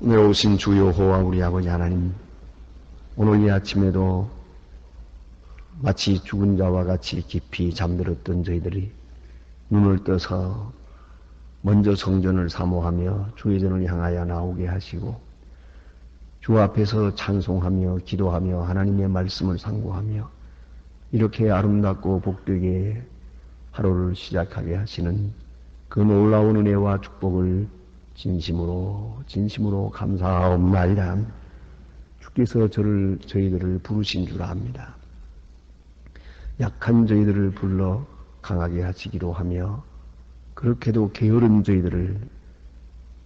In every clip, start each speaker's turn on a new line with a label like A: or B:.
A: 오늘 오신 주 여호와 우리 아버지 하나님, 오늘 이 아침에도 마치 죽은 자와 같이 깊이 잠들었던 저희들이 눈을 떠서 먼저 성전을 사모하며 주의 전을 향하여 나오게 하시고 주 앞에서 찬송하며 기도하며 하나님의 말씀을 상고하며 이렇게 아름답고 복되게 하루를 시작하게 하시는 그 놀라운 은혜와 축복을 진심으로 감사하옵나이다. 주께서 저희들을 부르신 줄 압니다. 약한 저희들을 불러 강하게 하시기로 하며 그렇게도 게으른 저희들을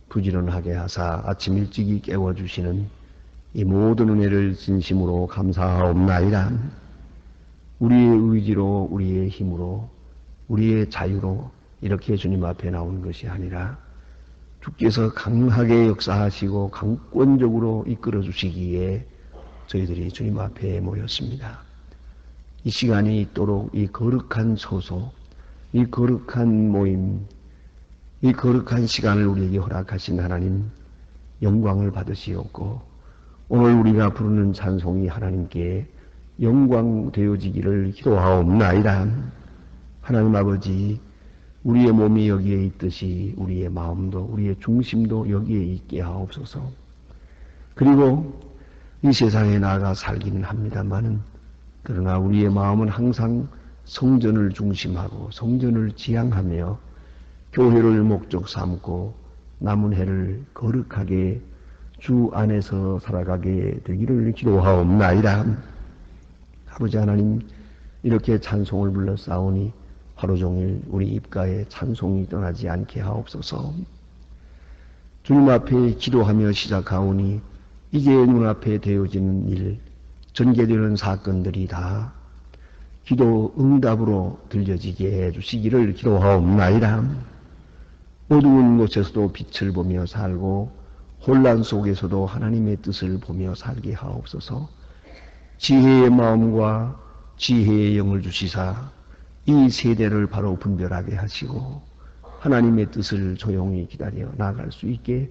A: 부지런하게 하사 아침 일찍이 깨워주시는 이 모든 은혜를 진심으로 감사하옵나이다. 우리의 의지로, 우리의 힘으로, 우리의 자유로 이렇게 주님 앞에 나온 것이 아니라 주께서 강하게 역사하시고 강권적으로 이끌어 주시기에 저희들이 주님 앞에 모였습니다. 이 시간이 있도록 이 거룩한 소소, 이 거룩한 모임, 이 거룩한 시간을 우리에게 허락하신 하나님 영광을 받으시옵고 오늘 우리가 부르는 찬송이 하나님께 영광 되어지기를 기도하옵나이다. 하나님 아버지, 우리의 몸이 여기에 있듯이 우리의 마음도 우리의 중심도 여기에 있게 하옵소서. 그리고 이 세상에 나아가 살기는 합니다마는 그러나 우리의 마음은 항상 성전을 중심하고 성전을 지향하며 교회를 목적 삼고 남은 해를 거룩하게 주 안에서 살아가게 되기를 기도하옵나이다. 아버지 하나님, 이렇게 찬송을 불러싸우니 하루 종일 우리 입가에 찬송이 떠나지 않게 하옵소서. 주님 앞에 기도하며 시작하오니 이게 눈앞에 되어지는 일, 전개되는 사건들이 다 기도 응답으로 들려지게 해주시기를 기도하옵나이다. 어두운 곳에서도 빛을 보며 살고 혼란 속에서도 하나님의 뜻을 보며 살게 하옵소서. 지혜의 마음과 지혜의 영을 주시사 이 세대를 바로 분별하게 하시고 하나님의 뜻을 조용히 기다려 나아갈 수 있게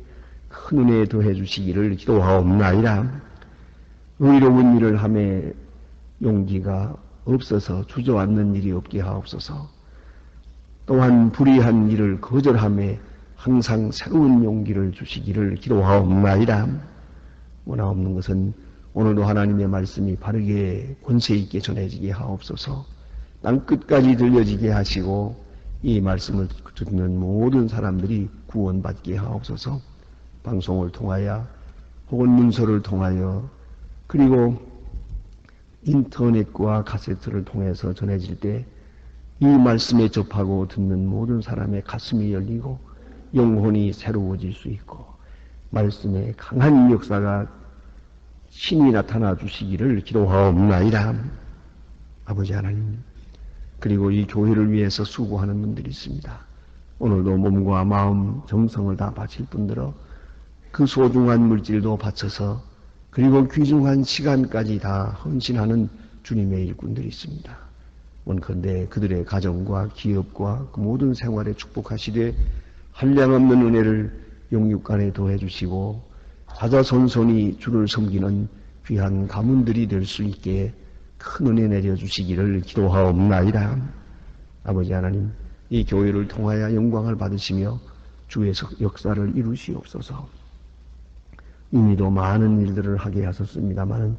A: 큰 은혜 더해 주시기를 기도하옵나이다. 의로운 일을 함에 용기가 없어서 주저앉는 일이 없게 하옵소서. 또한 불의한 일을 거절함에 항상 새로운 용기를 주시기를 기도하옵나이다. 원하옵는 것은 오늘도 하나님의 말씀이 바르게 권세 있게 전해지게 하옵소서. 땅 끝까지 들려지게 하시고 이 말씀을 듣는 모든 사람들이 구원받게 하옵소서. 방송을 통하여 혹은 문서를 통하여 그리고 인터넷과 카세트를 통해서 전해질 때 이 말씀에 접하고 듣는 모든 사람의 가슴이 열리고 영혼이 새로워질 수 있고 말씀의 강한 역사가 신이 나타나 주시기를 기도하옵나이다. 아버지 하나님, 그리고 이 교회를 위해서 수고하는 분들이 있습니다. 오늘도 몸과 마음, 정성을 다 바칠 뿐더러 그 소중한 물질도 바쳐서 그리고 귀중한 시간까지 다 헌신하는 주님의 일꾼들이 있습니다. 원컨대 그들의 가정과 기업과 그 모든 생활에 축복하시되 한량없는 은혜를 영육간에 더해 주시고 자자손손이 주를 섬기는 귀한 가문들이 될 수 있게 큰 은혜 내려주시기를 기도하옵나이다. 아버지 하나님, 이 교회를 통하여 영광을 받으시며 주의 역사를 이루시옵소서. 이미도 많은 일들을 하게 하셨습니다마는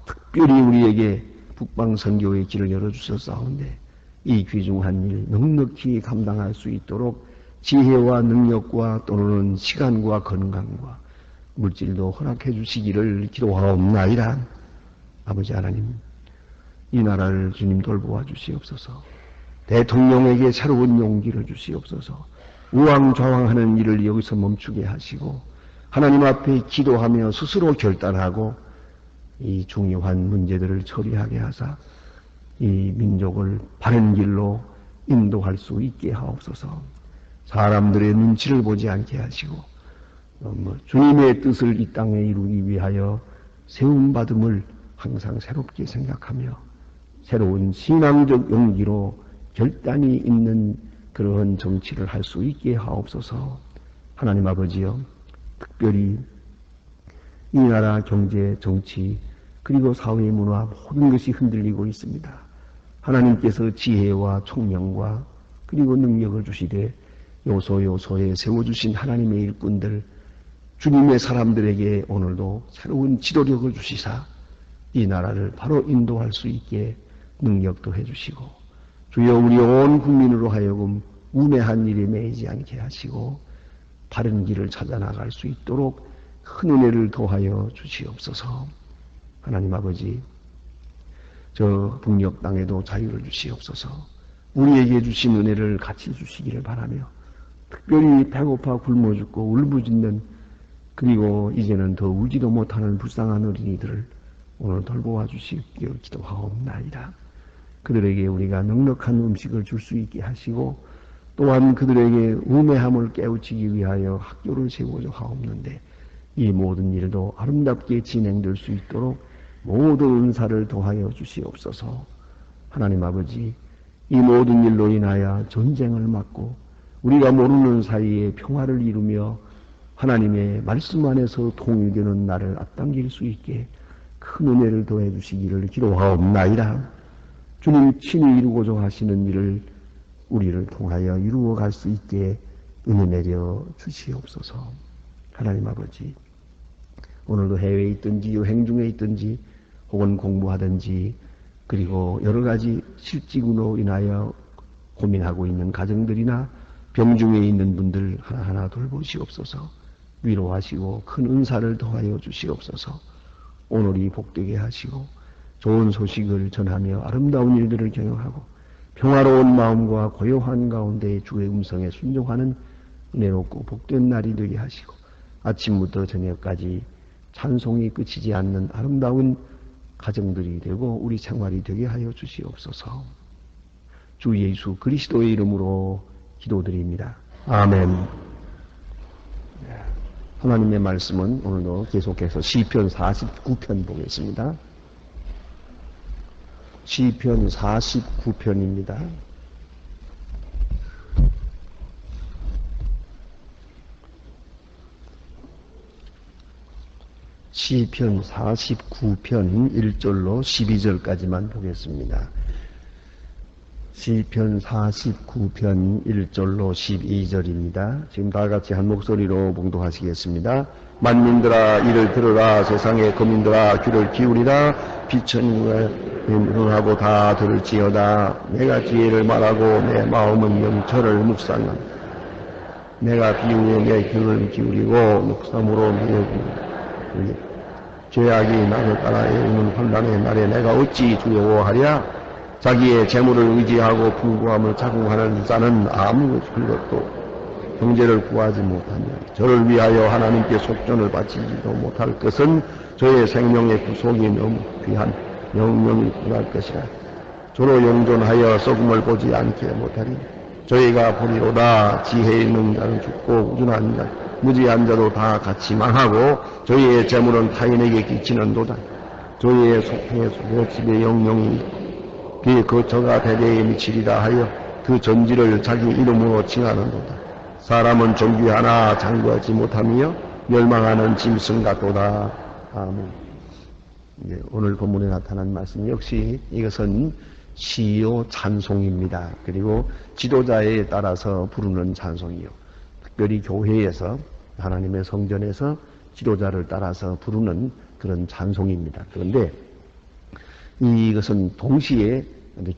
A: 특별히 우리에게 북방선교의 길을 열어주셨사온데 이 귀중한 일 넉넉히 감당할 수 있도록 지혜와 능력과 또는 시간과 건강과 물질도 허락해 주시기를 기도하옵나이다. 아버지 하나님, 이 나라를 주님 돌보아 주시옵소서. 대통령에게 새로운 용기를 주시옵소서. 우왕좌왕하는 일을 여기서 멈추게 하시고 하나님 앞에 기도하며 스스로 결단하고 이 중요한 문제들을 처리하게 하사 이 민족을 바른 길로 인도할 수 있게 하옵소서. 사람들의 눈치를 보지 않게 하시고 주님의 뜻을 이 땅에 이루기 위하여 세움받음을 항상 새롭게 생각하며 새로운 신앙적 용기로 결단이 있는 그러한 정치를 할 수 있게 하옵소서. 하나님 아버지여, 특별히 이 나라 경제, 정치, 그리고 사회 문화 모든 것이 흔들리고 있습니다. 하나님께서 지혜와 총명과 그리고 능력을 주시되 요소요소에 세워주신 하나님의 일꾼들, 주님의 사람들에게 오늘도 새로운 지도력을 주시사 이 나라를 바로 인도할 수 있게 능력도 해주시고, 주여 우리 온 국민으로 하여금 우매한 일에 매이지 않게 하시고 바른 길을 찾아 나갈 수 있도록 큰 은혜를 더하여 주시옵소서. 하나님 아버지, 저 북녘 땅에도 자유를 주시옵소서. 우리에게 주신 은혜를 같이 주시기를 바라며, 특별히 배고파 굶어 죽고 울부짖는, 그리고 이제는 더 울지도 못하는 불쌍한 어린이들을 오늘 돌보아 주시기를 기도하옵나이다. 그들에게 우리가 넉넉한 음식을 줄 수 있게 하시고, 또한 그들에게 우매함을 깨우치기 위하여 학교를 세우려 하옵는데, 이 모든 일도 아름답게 진행될 수 있도록 모든 은사를 더하여 주시옵소서. 하나님 아버지, 이 모든 일로 인하여 전쟁을 막고 우리가 모르는 사이에 평화를 이루며 하나님의 말씀 안에서 통일되는 날을 앞당길 수 있게 큰 은혜를 더해 주시기를 기도하옵나이다. 주님 친히 이루고자 하시는 일을 우리를 통하여 이루어 갈 수 있게 은혜 내려 주시옵소서. 하나님 아버지, 오늘도 해외에 있든지 여행 중에 있든지 혹은 공부하든지 그리고 여러 가지 실직으로 인하여 고민하고 있는 가정들이나 병중에 있는 분들 하나하나 돌보시옵소서. 위로하시고 큰 은사를 더하여 주시옵소서. 오늘이 복되게 하시고 좋은 소식을 전하며 아름다운 일들을 경영하고 평화로운 마음과 고요한 가운데 주의 음성에 순종하는 은혜롭고 복된 날이 되게 하시고, 아침부터 저녁까지 찬송이 끝이지 않는 아름다운 가정들이 되고 우리 생활이 되게 하여 주시옵소서. 주 예수 그리스도의 이름으로 기도드립니다. 아멘. 하나님의 말씀은 오늘도 계속해서 시편 49편 보겠습니다. 시편 49편입니다. 시편 49편 1절로 12절까지만 보겠습니다. 시편 49편 1절로 12절입니다. 지금 다 같이 한 목소리로 봉독하시겠습니다. 만민들아 이를 들으라. 세상의 거민들아 귀를 기울이라. 비천인을 하고 다 들을지어다. 내가 지혜를 말하고 내 마음은 영철을 묵상함. 내가 비유에 내 귀를 기울이고 묵상으로 내 귀를 죄악이 나를 따라 애우는 혼란의 날에 내가 어찌 두려워하랴. 자기의 재물을 의지하고 풍부함을 자궁하는 자는 아무 것도 경제를 구하지 못하며 저를 위하여 하나님께 속전을 바치지도 못할 것은 저의 생명의 구속이 너무 귀한 영영이 구할 것이라. 저로 용존하여 썩음을 보지 않게 못하리. 저희가 보리로다. 지혜 있는 자는 죽고 우준한 자 무지한 자도 다 같이 망하고 저희의 재물은 타인에게 끼치는도다. 저희의 소통의 집에 영영이 그 저가 대대에 미치리라 하여 그 전지를 자기 이름으로 칭하는도다. 사람은 존귀하나 장구하지 못하며 멸망하는 짐승 같도다. 아멘. 오늘 본문에 나타난 말씀 역시 이것은 시요 찬송입니다. 그리고 지도자에 따라서 부르는 찬송이요. 특별히 교회에서 하나님의 성전에서 지도자를 따라서 부르는 그런 찬송입니다. 그런데 이것은 동시에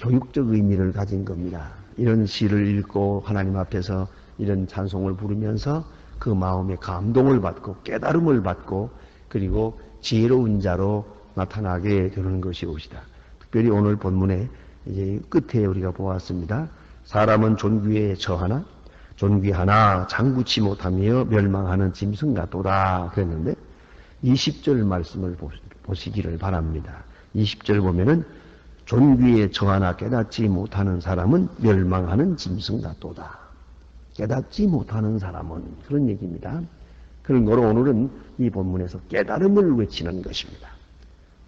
A: 교육적 의미를 가진 겁니다. 이런 시를 읽고 하나님 앞에서 이런 찬송을 부르면서 그 마음에 감동을 받고 깨달음을 받고 그리고 지혜로운 자로 나타나게 되는 것이옵시다. 특별히 오늘 본문에 이제 끝에 우리가 보았습니다. 사람은 존귀에 처하나 존귀하나 장구치 못하며 멸망하는 짐승 같도다 그랬는데 20절 말씀을 보시기를 바랍니다. 20절 보면은 존귀에 처하나 깨닫지 못하는 사람은 멸망하는 짐승 같도다. 깨닫지 못하는 사람은 그런 얘기입니다. 그런 거로 오늘은 이 본문에서 깨달음을 외치는 것입니다.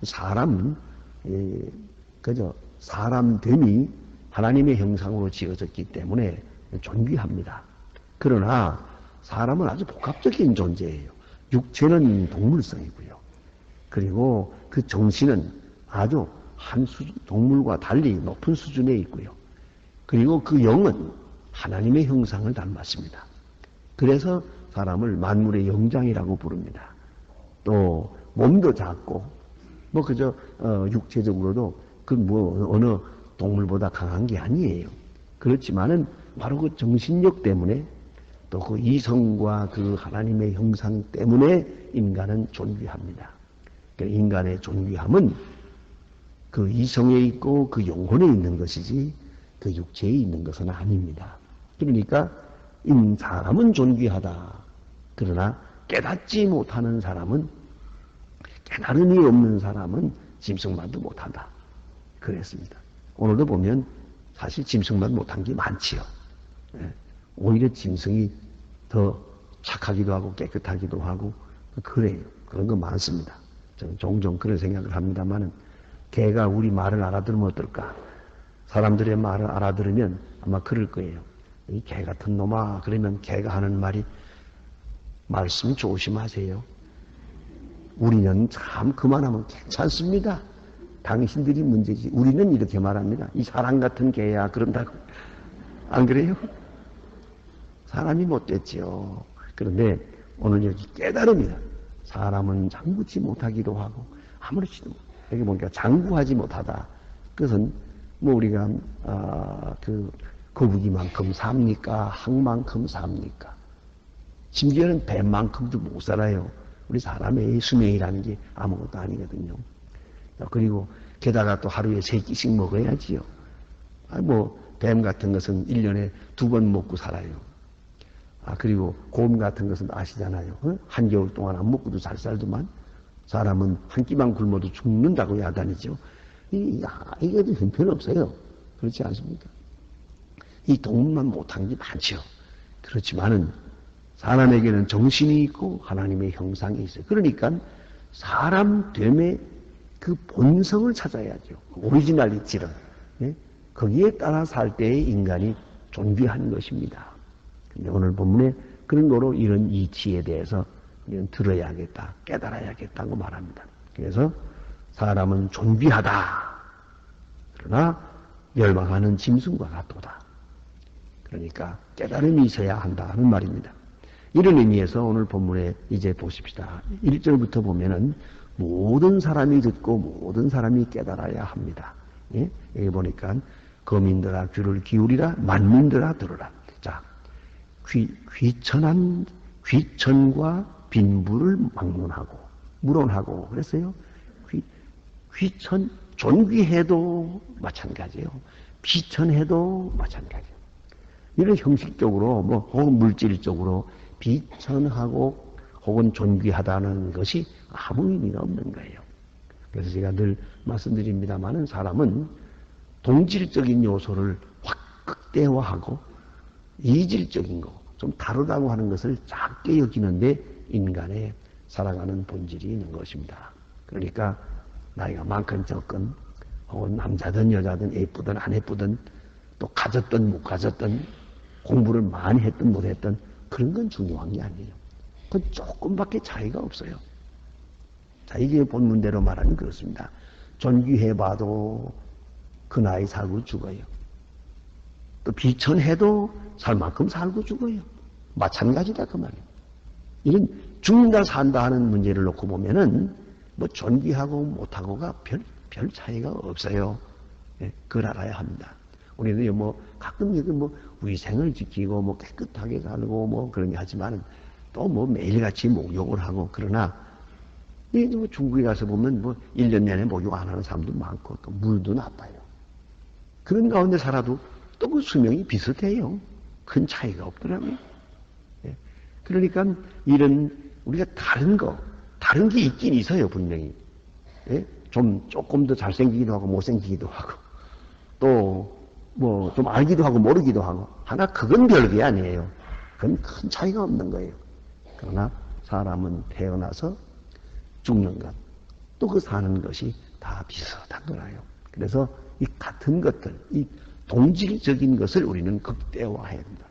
A: 사람은 그저 사람됨이 하나님의 형상으로 지어졌기 때문에 존귀합니다. 그러나 사람은 아주 복합적인 존재예요. 육체는 동물성이고요. 그리고 그 정신은 아주 한 동물과 달리 높은 수준에 있고요. 그리고 그 영은 하나님의 형상을 닮았습니다. 그래서 사람을 만물의 영장이라고 부릅니다. 또 몸도 작고 뭐 그저 육체적으로도 그 뭐 어느 동물보다 강한 게 아니에요. 그렇지만은 바로 그 정신력 때문에 또 그 이성과 그 하나님의 형상 때문에 인간은 존귀합니다. 그러니까 인간의 존귀함은 그 이성에 있고 그 영혼에 있는 것이지 그 육체에 있는 것은 아닙니다. 그러니까 사람은 존귀하다. 그러나 깨닫지 못하는 사람은, 깨달음이 없는 사람은 짐승만도 못한다. 그랬습니다. 오늘도 보면 사실 짐승만 못한 게 많지요. 오히려 짐승이 더 착하기도 하고 깨끗하기도 하고 그래요. 그런 거 많습니다. 저는 종종 그런 생각을 합니다만은 개가 우리 말을 알아들으면 어떨까? 사람들의 말을 알아들으면 아마 그럴 거예요. 이 개 같은 놈아. 그러면 개가 하는 말이 말씀 조심하세요. 우리는 참 그만하면 괜찮습니다. 당신들이 문제지. 우리는 이렇게 말합니다. 이 사람 같은 개야. 그런다고. 안 그래요? 사람이 못됐지요. 그런데 오늘 여기 깨달음이다. 사람은 장구치 못하기도 하고 아무렇지도 못. 여기 보니까 장구하지 못하다. 그것은 뭐 우리가 그 거북이만큼 삽니까? 항만큼 삽니까? 심지어는 뱀만큼도 못 살아요. 우리 사람의 수명이라는 게 아무것도 아니거든요. 그리고 게다가 또 하루에 3끼씩 먹어야지요. 뱀 같은 것은 1년에 2번 먹고 살아요. 그리고 곰 같은 것은 아시잖아요. 한겨울 동안 안 먹고도 잘 살더만 사람은 한 끼만 굶어도 죽는다고 야단이죠. 이게도 형편없어요. 그렇지 않습니까? 이 동물만 못한 게 많죠. 그렇지만은 사람에게는 정신이 있고 하나님의 형상이 있어요. 그러니까 사람됨의 그 본성을 찾아야죠. 오리지널리티를. 거기에 따라 살 때의 인간이 존귀한 것입니다. 근데 오늘 본문에 그런 거로 이런 이치에 대해서 우리는 들어야겠다, 깨달아야겠다고 말합니다. 그래서 사람은 존귀하다. 그러나 멸망하는 짐승과 같도다. 그러니까 깨달음이 있어야 한다는 말입니다. 이런 의미에서 오늘 본문에 이제 보십시다. 1절부터 보면은 모든 사람이 듣고 모든 사람이 깨달아야 합니다. 예? 여기 보니까 거민들아 귀를 기울이라 만민들아 들으라. 자, 귀천과 빈부를 막론하고 물론하고 그랬어요. 귀천 존귀해도 마찬가지예요. 비천해도 마찬가지예요. 이런 형식적으로 혹은 물질적으로 비천하고 혹은 존귀하다는 것이 아무 의미가 없는 거예요. 그래서 제가 늘 말씀드립니다만은 사람은 동질적인 요소를 확 극대화하고 이질적인 거, 좀 다르다고 하는 것을 작게 여기는데 인간의 살아가는 본질이 있는 것입니다. 그러니까 나이가 많건 적건 혹은 남자든 여자든 예쁘든 안 예쁘든 또 가졌든 못 가졌든 공부를 많이 했든 못했든 그런 건 중요한 게 아니에요. 그건 조금밖에 차이가 없어요. 자, 이게 본문대로 말하면 그렇습니다. 존귀해봐도 그 나이 살고 죽어요. 또 비천해도 살 만큼 살고 죽어요. 마찬가지다 그 말이에요. 이런 죽는다 산다 하는 문제를 놓고 보면은 존귀하고 못하고가 별 차이가 없어요. 예, 그걸 알아야 합니다. 우리는 가끔 위생을 지키고 깨끗하게 살고 그런 게 하지만은 또 매일같이 목욕을 하고 그러나 중국에 가서 보면 1년 내내 목욕 안 하는 사람도 많고 또 물도 나빠요. 그런 가운데 살아도 또 그 수명이 비슷해요. 큰 차이가 없더라고요. 예. 그러니까 이런 우리가 다른 게 있긴 있어요, 분명히. 예? 조금 더 잘생기기도 하고 못생기기도 하고 또 좀 알기도 하고 모르기도 하고 하나 그건 별게 아니에요. 그건 큰 차이가 없는 거예요. 그러나 사람은 태어나서 죽는 것, 또 그 사는 것이 다 비슷한 거라요. 그래서 이 같은 것들, 이 동질적인 것을 우리는 극대화해야 합니다.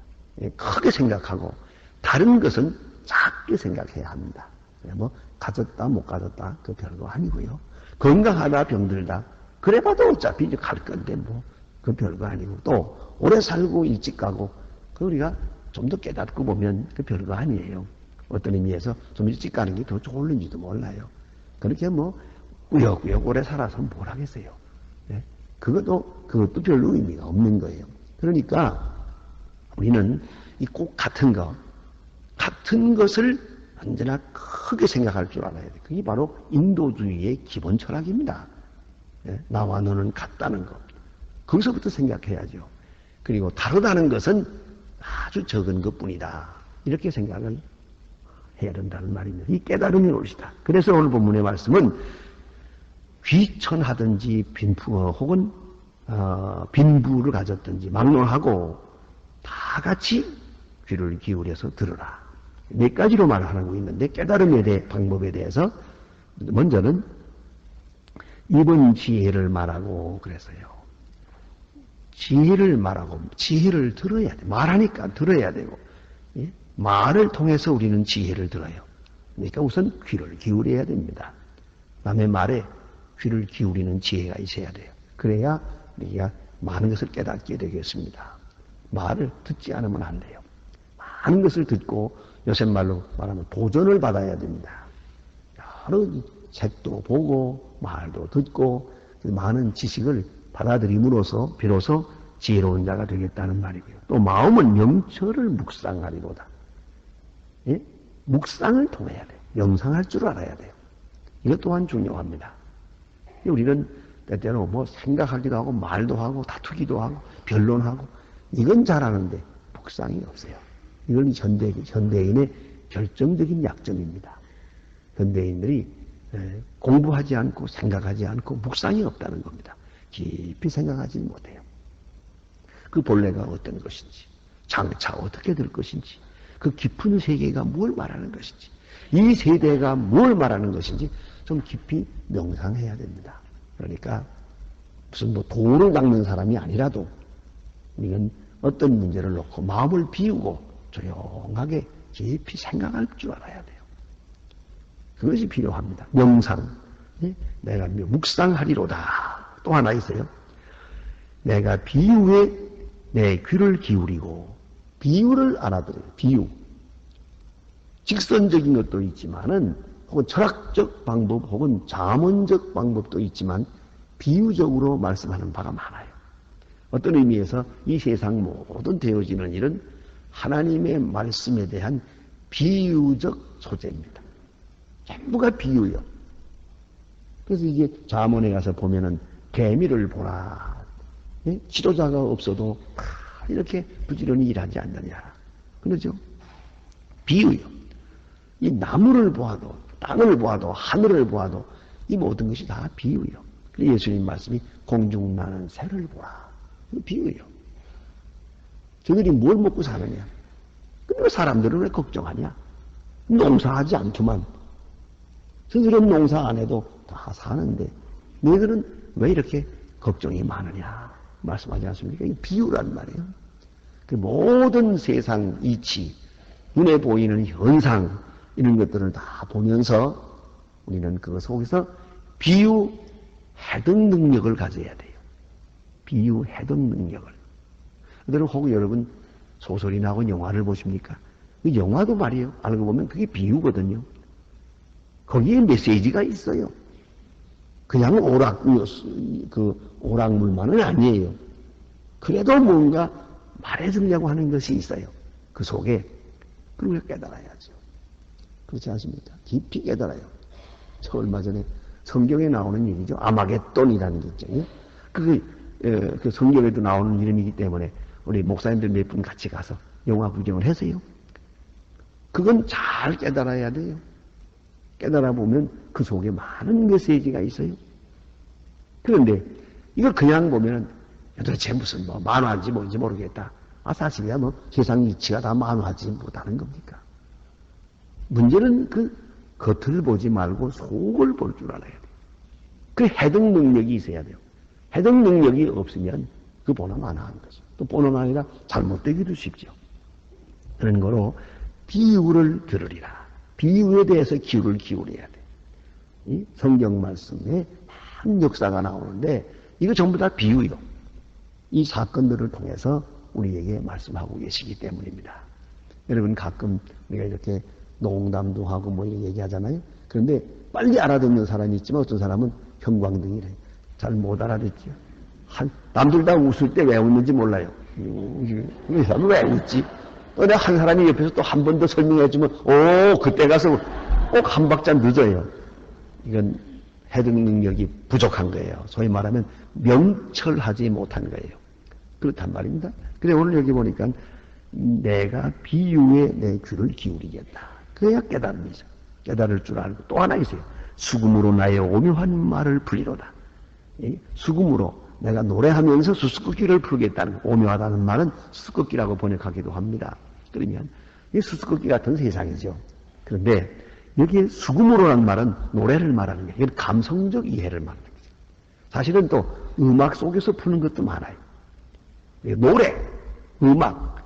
A: 크게 생각하고 다른 것은 작게 생각해야 합니다. 뭐 가졌다 못 가졌다 그 별거 아니고요. 건강하다 병들다 그래봐도 어차피 이제 갈 건데 뭐 그 별거 아니고 또 오래 살고 일찍 가고 그 우리가 좀 더 깨닫고 보면 그 별거 아니에요. 어떤 의미에서 좀 일찍 가는 게 더 좋을는지도 몰라요. 그렇게 뭐 꾸역꾸역 오래 살아서 뭘 하겠어요. 네? 그것도 별로 의미가 없는 거예요. 그러니까 우리는 이 꼭 같은 것을 언제나 크게 생각할 줄 알아야 돼요. 그게 바로 인도주의의 기본 철학입니다. 네? 나와 너는 같다는 것. 거기서부터 생각해야죠. 그리고 다르다는 것은 아주 적은 것뿐이다. 이렇게 생각을 해야 된다는 말입니다. 이 깨달음이 옳시다. 그래서 오늘 본문의 말씀은 귀천하든지 빈부어 혹은 빈부를 가졌든지 막론하고 다 같이 귀를 기울여서 들으라. 네 가지로 말하고 있는데 깨달음에 대해 방법에 대해서 먼저는 이번 지혜를 말하고 그래서요. 지혜를 말하고 지혜를 들어야 돼. 말하니까 들어야 되고 예? 말을 통해서 우리는 지혜를 들어요. 그러니까 우선 귀를 기울여야 됩니다. 남의 말에 귀를 기울이는 지혜가 있어야 돼요. 그래야 우리가 많은 것을 깨닫게 되겠습니다. 말을 듣지 않으면 안 돼요. 많은 것을 듣고 요새 말로 말하면 도전을 받아야 됩니다. 여러 책도 보고 말도 듣고 많은 지식을 받아들임으로써 비로소 지혜로운 자가 되겠다는 말이고요. 또 마음은 명철을 묵상하리로다. 예? 묵상을 통해야 돼요. 명상할 줄 알아야 돼요. 이것 또한 중요합니다. 우리는 때때로 뭐 생각하기도 하고 말도 하고 다투기도 하고 변론하고 이건 잘하는데 묵상이 없어요. 이건 현대인의 결정적인 약점입니다. 현대인들이 공부하지 않고 생각하지 않고 묵상이 없다는 겁니다. 깊이 생각하지 못해요. 그 본래가 어떤 것인지, 장차 어떻게 될 것인지, 그 깊은 세계가 뭘 말하는 것인지, 이 세대가 뭘 말하는 것인지 좀 깊이 명상해야 됩니다. 그러니까 무슨 뭐 도를 닦는 사람이 아니라도 우리는 어떤 문제를 놓고 마음을 비우고 조용하게 깊이 생각할 줄 알아야 돼요. 그것이 필요합니다. 명상. 내가 묵상하리로다. 또 하나 있어요. 내가 비유에 내 귀를 기울이고 비유를 알아들어요. 비유. 직선적인 것도 있지만은 혹은 철학적 방법 혹은 잠언적 방법도 있지만 비유적으로 말씀하는 바가 많아요. 어떤 의미에서 이 세상 모든 되어지는 일은 하나님의 말씀에 대한 비유적 소재입니다. 전부가 비유요. 그래서 이게 잠언에 가서 보면은 개미를 보라. 예? 지도자가 없어도 이렇게 부지런히 일하지 않느냐. 그러죠? 비유요. 이 나무를 보아도, 땅을 보아도, 하늘을 보아도 이 모든 것이 다 비유요. 그래서 예수님 말씀이 공중 나는 새를 보라. 비유요. 저들이 뭘 먹고 사느냐? 근데 사람들은 왜 걱정하냐? 농사하지 않더만. 저들은 농사 안 해도 다 사는데 너희들은 왜 이렇게 걱정이 많으냐 말씀하지 않습니까? 이 비유란 말이에요. 그 모든 세상 이치, 눈에 보이는 현상 이런 것들을 다 보면서 우리는 그것 속에서 비유 해석 능력을 가져야 돼요. 비유 해석 능력을. 혹 여러분 소설이나 하고 영화를 보십니까? 그 영화도 말이에요. 알고 보면 그게 비유거든요. 거기에 메시지가 있어요. 그냥 오락물만은 아니에요. 그래도 뭔가 말해주려고 하는 것이 있어요. 그 속에. 그걸 깨달아야죠. 그렇지 않습니까? 깊이 깨달아요. 저 얼마 전에 성경에 나오는 일이죠. 아마겟돈이라는 게 있죠. 그 성경에도 나오는 이름이기 때문에 우리 목사님들 몇 분 같이 가서 영화 구경을 했어요. 그건 잘 깨달아야 돼요. 깨달아 보면 그 속에 많은 메시지가 있어요. 그런데 이걸 그냥 보면은 도대체 무슨 뭐 만화인지 뭔지 모르겠다. 사실이야 뭐 세상 이치가 다 만화지 못하는 겁니까? 문제는 그 겉을 보지 말고 속을 볼 줄 알아야 돼요. 그 해석 능력이 있어야 돼요. 해석 능력이 없으면 그 보나 마나한 거죠. 또 보나 아니라 잘못되기도 쉽죠. 그런 거로 비유를 들으리라. 비유에 대해서 귀를 기울여야 돼. 이 성경 말씀에 많은 역사가 나오는데 이거 전부 다 비유요. 이 사건들을 통해서 우리에게 말씀하고 계시기 때문입니다. 여러분 가끔 우리가 이렇게 농담도 하고 뭐 이렇게 얘기하잖아요. 그런데 빨리 알아듣는 사람이 있지만 어떤 사람은 형광등이래. 잘 못 알아듣죠. 남들 다 웃을 때 왜 웃는지 몰라요. 이 사람은 왜 웃지? 또 내가 한 사람이 옆에서 또 한 번 더 설명해주면 그때 가서 꼭 한 박자 늦어요. 이건 해석 능력이 부족한 거예요. 소위 말하면 명철하지 못한 거예요. 그렇단 말입니다. 그래 오늘 여기 보니까 내가 비유에 내 귀를 기울이겠다. 그래야 깨달음이죠. 깨달을 줄 알고 또 하나 있어요. 수금으로 나의 오묘한 말을 풀리로다. 수금으로 내가 노래하면서 수수께끼를 풀겠다는 오묘하다는 말은 수수께끼라고 번역하기도 합니다. 그러면 이 수수께끼 같은 세상이죠. 그런데 여기에 수금으로라는 말은 노래를 말하는 게 이건 감성적 이해를 말하는 거죠. 사실은 또 음악 속에서 푸는 것도 많아요. 노래, 음악,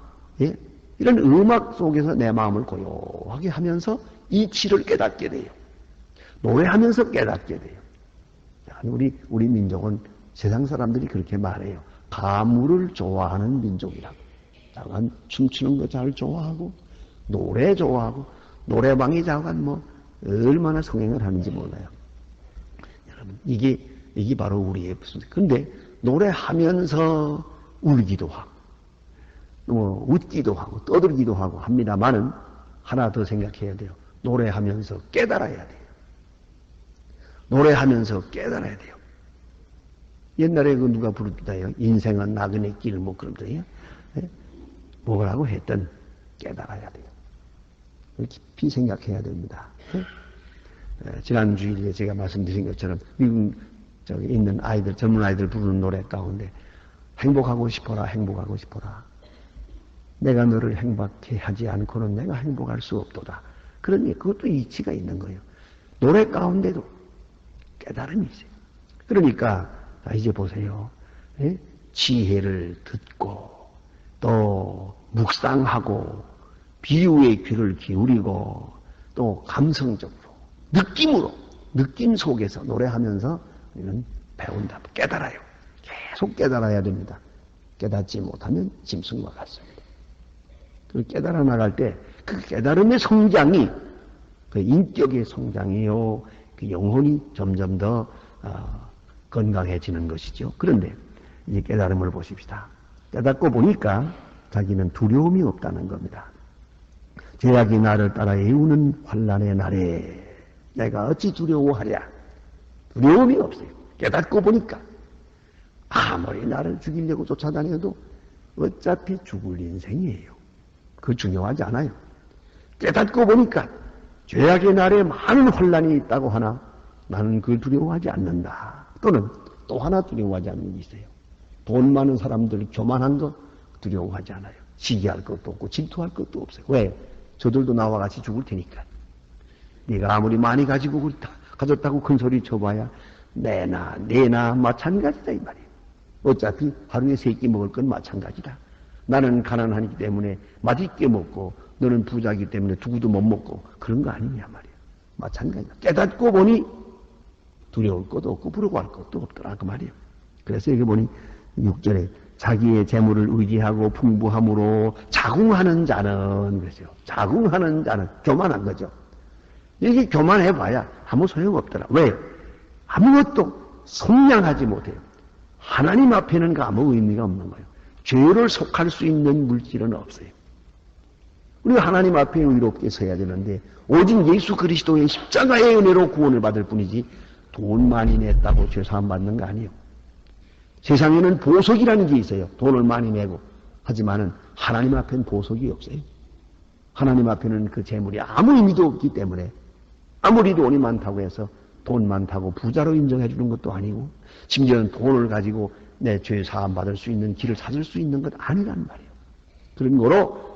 A: 이런 음악 속에서 내 마음을 고요하게 하면서 이치를 깨닫게 돼요. 노래하면서 깨닫게 돼요. 우리 민족은 세상 사람들이 그렇게 말해요. 가물을 좋아하는 민족이라고. 약간 춤추는 거 잘 좋아하고 노래 좋아하고 노래방에 자간 뭐 얼마나 성행을 하는지 몰라요. 여러분 이게 바로 우리의 무슨 근데 노래하면서 울기도 하고 뭐 웃기도 하고 떠들기도 하고 합니다만은 하나 더 생각해야 돼요. 노래하면서 깨달아야 돼요. 노래하면서 깨달아야 돼요. 옛날에 그 누가 부르다요. 인생은 나그네 길 뭐 그러더래요. 뭐라고 했던 깨달아야 돼요. 깊이 생각해야 됩니다. 지난 주일에 제가 말씀드린 것처럼 미국 저기 있는 아이들 젊은 아이들 부르는 노래 가운데 행복하고 싶어라 행복하고 싶어라. 내가 너를 행복해 하지 않고는 내가 행복할 수 없도다. 그러니 그것도 이치가 있는 거예요. 노래 가운데도 깨달음이 있어요. 그러니까 이제 보세요. 지혜를 듣고 또 묵상하고 비유의 귀를 기울이고 또 감성적으로 느낌으로 느낌 속에서 노래하면서 우리는 배운다. 깨달아요. 계속 깨달아야 됩니다. 깨닫지 못하면 짐승과 같습니다. 그 깨달아 나갈 때 그 깨달음의 성장이 그 인격의 성장이요. 그 영혼이 점점 더 건강해지는 것이죠. 그런데 이제 깨달음을 보십시다. 깨닫고 보니까 자기는 두려움이 없다는 겁니다. 죄악이 나를 따라 애우는 환난의 날에 내가 어찌 두려워하랴. 두려움이 없어요. 깨닫고 보니까 아무리 나를 죽이려고 쫓아다녀도 어차피 죽을 인생이에요. 그거 중요하지 않아요. 깨닫고 보니까 죄악의 날에 많은 환난이 있다고 하나 나는 그걸 두려워하지 않는다. 또는 또 하나 두려워하지 않는 게 있어요. 돈 많은 사람들 교만한 거 두려워하지 않아요. 시기할 것도 없고 질투할 것도 없어요. 왜? 저들도 나와 같이 죽을 테니까. 네가 아무리 많이 가졌다고 큰 소리 쳐봐야 내나 마찬가지다 이 말이에요. 어차피 하루에 3끼 먹을 건 마찬가지다. 나는 가난하기 때문에 맛있게 먹고 너는 부자이기 때문에 두고도 못 먹고 그런 거 아니냐 말이에요. 마찬가지다. 깨닫고 보니 두려울 것도 없고 부러워할 것도 없더라 그 말이에요. 그래서 여기 보니 6절에 자기의 재물을 의지하고 풍부함으로 자궁하는 자는 그러죠. 자궁하는 자는 교만한 거죠. 여기 교만해봐야 아무 소용없더라. 왜? 아무것도 성량하지 못해요. 하나님 앞에는 그 아무 의미가 없는 거예요. 죄를 속할 수 있는 물질은 없어요. 우리가 하나님 앞에 의롭게 서야 되는데 오직 예수 그리스도의 십자가의 은혜로 구원을 받을 뿐이지 돈 많이 냈다고 죄 사함 받는 거 아니에요. 세상에는 보석이라는 게 있어요. 돈을 많이 내고. 하지만은 하나님 앞에는 보석이 없어요. 하나님 앞에는 그 재물이 아무 의미도 없기 때문에 아무리 돈이 많다고 해서 돈 많다고 부자로 인정해 주는 것도 아니고 심지어는 돈을 가지고 내 죄 사함 받을 수 있는 길을 찾을 수 있는 것 아니란 말이에요. 그런 거로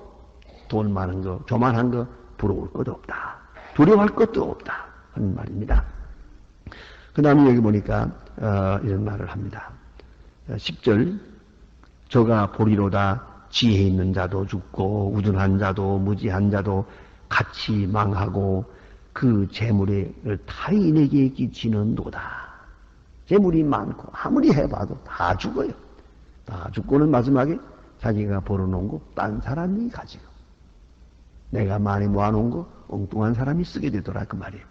A: 돈 많은 거, 교만한 거 부러울 것도 없다. 두려워할 것도 없다. 하는 말입니다. 그 다음에 여기 보니까 이런 말을 합니다. 10절 저가 보리로다 지혜 있는 자도 죽고 우둔한 자도 무지한 자도 같이 망하고 그 재물을 타인에게 끼치는도다. 재물이 많고 아무리 해봐도 다 죽어요. 다 죽고는 마지막에 자기가 벌어놓은 거 딴 사람이 가지고 내가 많이 모아놓은 거 엉뚱한 사람이 쓰게 되더라 그 말이에요.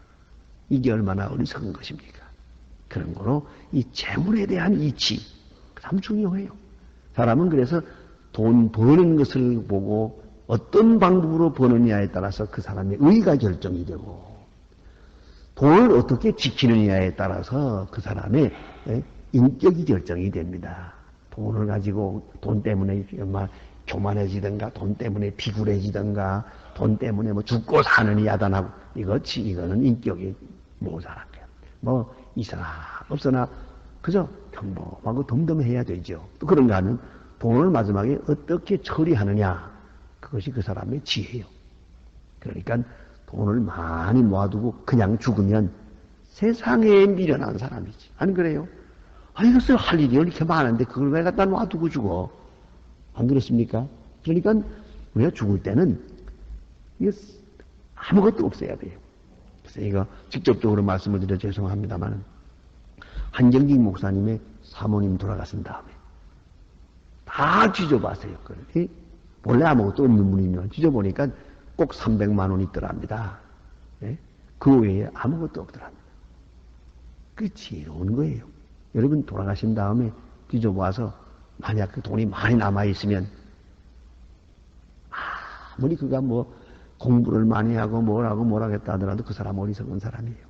A: 이게 얼마나 어리석은 것입니까? 그런 거로 이 재물에 대한 이치 참 중요해요. 사람은 그래서 돈 버는 것을 보고 어떤 방법으로 버느냐에 따라서 그 사람의 의가 결정이 되고 돈을 어떻게 지키느냐에 따라서 그 사람의 인격이 결정이 됩니다. 돈을 가지고 돈 때문에 정말 교만해지든가 돈 때문에 비굴해지든가 돈 때문에 뭐 죽고 사느니 야단하고 이거는 인격이 모자란 거야. 뭐 있으나 없으나 그저 평범하고 덤덤해야 되죠. 또 그런가 하면 돈을 마지막에 어떻게 처리하느냐 그것이 그 사람의 지혜예요. 그러니까 돈을 많이 모아두고 그냥 죽으면 세상에 미련한 사람이지. 안 그래요? 아, 이것을 할 일이 이렇게 많은데 그걸 왜 갖다 놔두고 죽어? 안 그렇습니까? 그러니까 우리가 죽을 때는 이거 아무것도 없어야 돼요. 그래서 이거 직접적으로 말씀을 드려 죄송합니다만 한정직 목사님의 사모님 돌아가신 다음에 다 뒤져봤어요. 원래 아무것도 없는 분이면 뒤져보니까 꼭 300만 원이 있더랍니다. 네? 그 외에 아무것도 없더랍니다. 그게 지혜로운 거예요. 여러분 돌아가신 다음에 뒤져봐서 만약 그 돈이 많이 남아있으면 아무리 그가 뭐 공부를 많이 하고 뭐라고 했다 하더라도 그 사람 어리석은 사람이에요.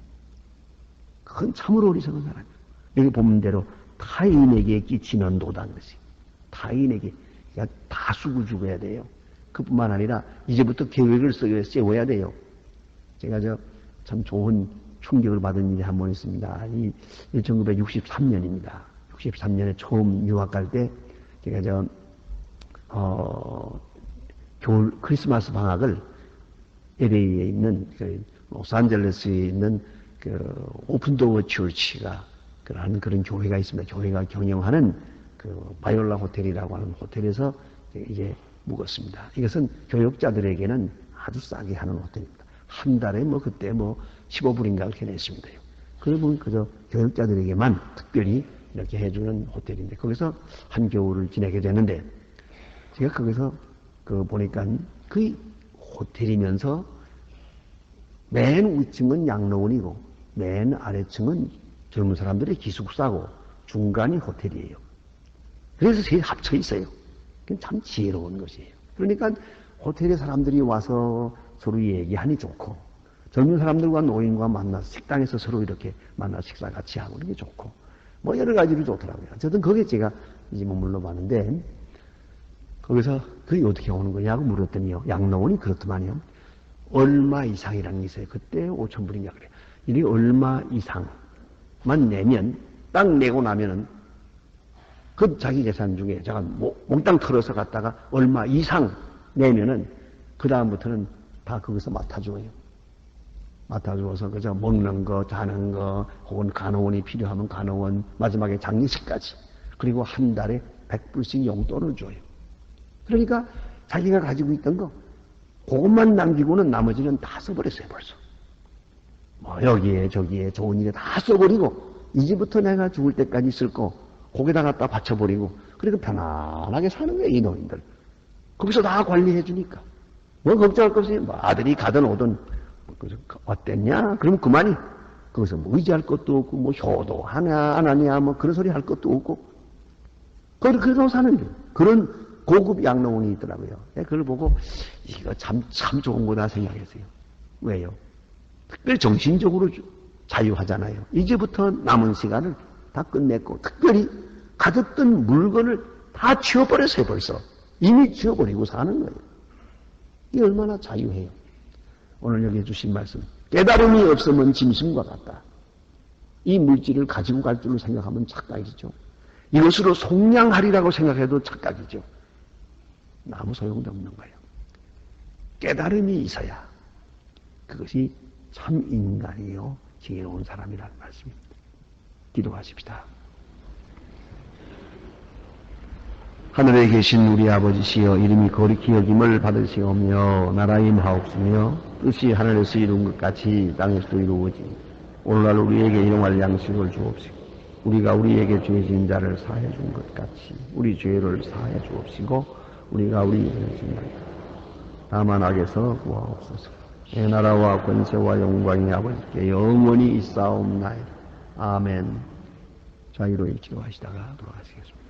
A: 그건 참으로 어리석은 사람이에요. 여기 보면 대로 타인에게 끼치는 도단 것이 타인에게 다 쓰고 죽어야 돼요. 그뿐만 아니라 이제부터 계획을 세워야 돼요. 제가 참 좋은 충격을 받은 일이 한 번 있습니다. 이 1963년입니다. 63년에 처음 유학 갈 때 제가 겨울 크리스마스 방학을 LA에 있는 로스앤젤레스에 있는 오픈도어 처치가 그런 교회가 있습니다. 교회가 경영하는 바이올라 호텔이라고 하는 호텔에서 이제 묵었습니다. 이것은 교역자들에게는 아주 싸게 하는 호텔입니다. 한 달에 그때 15불인가 그렇게 냈습니다요. 그러면 그저 교역자들에게만 특별히 이렇게 해주는 호텔인데 거기서 한겨울을 지내게 되는데 제가 거기서 보니까 그 호텔이면서 맨 위층은 양로원이고 맨 아래층은 젊은 사람들의 기숙사고 중간이 호텔이에요. 그래서 셋이 합쳐 있어요. 참 지혜로운 것이에요. 그러니까 호텔에 사람들이 와서 서로 얘기하니 좋고 젊은 사람들과 노인과 만나서 식당에서 서로 이렇게 만나서 식사 같이 하고 이게 좋고 여러 가지로 좋더라고요. 어쨌든 거기에 제가 이제 머물러 봤는데 거기서 그게 어떻게 오는 거냐고 물었더니요. 양로원이 그렇더만요. 얼마 이상이라는 게 있어요. 그때 5,000불인가 그래요. 이게 얼마 이상만 내면 딱 내고 나면은 그 자기 재산 중에 제가 몽땅 털어서 갔다가 얼마 이상 내면은 그 다음부터는 다 거기서 맡아줘요. 맡아주어서 그저 먹는 거, 자는 거, 혹은 간호원이 필요하면 간호원, 마지막에 장례식까지. 그리고 한 달에 100불씩 용돈을 줘요. 그러니까 자기가 가지고 있던 거 그것만 남기고는 나머지는 다 써버렸어요 벌써. 여기에 저기에 좋은 일에 다 써버리고 이제부터 내가 죽을 때까지 쓸 거 거기다 갖다 바쳐버리고 그러니까 편안하게 사는 거예요 이 노인들. 거기서 다 관리해 주니까 걱정할 거 없어요. 아들이 가든 오든 어땠냐? 그러면 그만이 거기서 의지할 것도 없고 효도 하냐 안 하냐 그런 소리 할 것도 없고 그러고 사는 거예요. 그런 고급 양로원이 있더라고요. 그걸 보고 이거 참 좋은 거다 생각했어요. 왜요? 특별히 정신적으로 자유하잖아요. 이제부터 남은 시간을 다 끝냈고 특별히 가졌던 물건을 다 치워버렸어요 벌써. 이미 치워버리고 사는 거예요. 이게 얼마나 자유해요. 오늘 여기 주신 말씀 깨달음이 없으면 짐승과 같다. 이 물질을 가지고 갈 줄로 생각하면 착각이죠. 이것으로 속량하리라고 생각해도 착각이죠. 아무 소용도 없는 거예요. 깨달음이 있어야 그것이 참 인간이요 지혜로운 사람이라는 말씀입니다. 기도하십시다. 하늘에 계신 우리 아버지시여 이름이 거룩히 여김을 받으시오며 나라의 임하옵시며 뜻이 하늘에서 이룬 것 같이 땅에서도 이루어지 오늘날 우리에게 일용할 양식을 주옵시고 우리가 우리에게 죄 지은 자를 사해 준 것 같이 우리 죄를 사해 주옵시고 우리가 우리에게 지은 자 다만 악에서 구하옵소서. 내 나라와 권세와 영광이 아버지께 영원히 있사옵나이다. 아멘. 자유로 일치로 하시다가 돌아가시겠습니다.